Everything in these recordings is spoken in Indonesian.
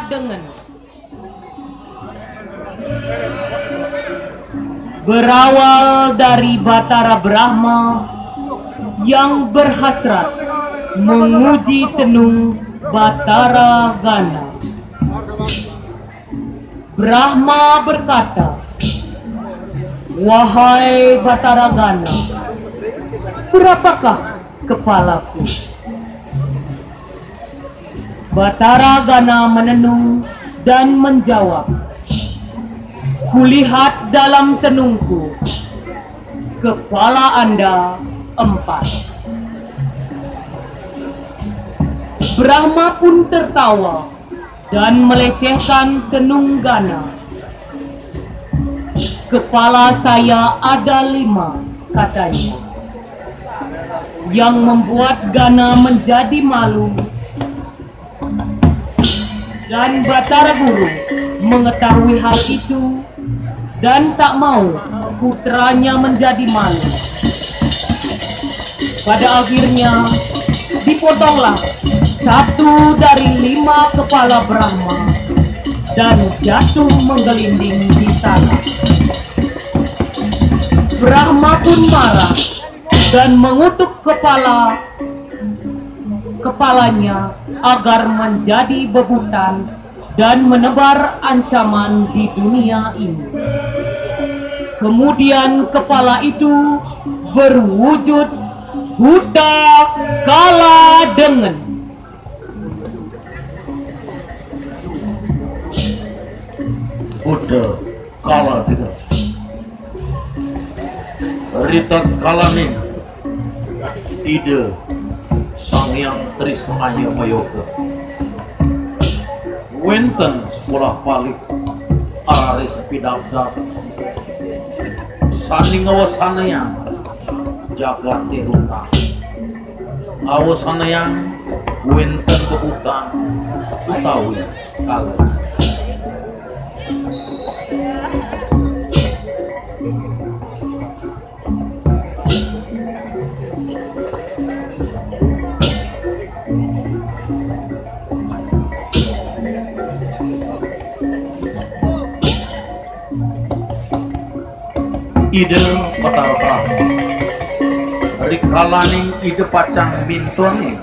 dengan berawal dari Batara Brahma yang berhasrat menguji tenung Batara Gana. Brahma berkata, "Wahai Batara Gana, berapakah kepalaku?" Batara Gana menenung dan menjawab, "Kulihat dalam tenungku, kepala Anda 4." Brahma pun tertawa dan melecehkan tenung Gana. "Kepala saya ada 5, katanya, yang membuat Gana menjadi malu. Dan Batara Guru mengetahui hal itu dan tak mau putranya menjadi malu. Pada akhirnya dipotonglah 1 dari 5 kepala Brahma dan jatuh menggelinding di tanah. Brahma pun marah dan mengutuk kepalanya agar menjadi bebutan dan menebar ancaman di dunia ini. Kemudian kepala itu berwujud buta kala dengan. Buddha kala dengan Rita Kalaning Ide Sang Hyang Trismaya Mayoga wenten sekolah balik araris pidabdab saning awasanayang jagat terutang awasanayang wenten kebutan utawi kala. Ide Batara Brahma rikalaning ide pacang mintroni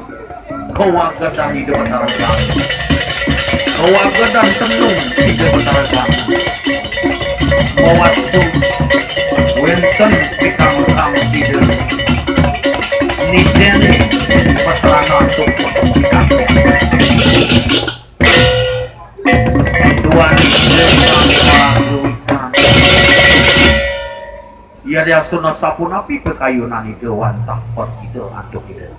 kawagadan ide Batara Brahma kawagadan tenung ide Batara Brahma mawastu wenten pikang-kang ide nideni patrana untuk pikang tuan ide ia dia sunah sapunapi kekayunan ide wantang perside aduk ide.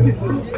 Hey!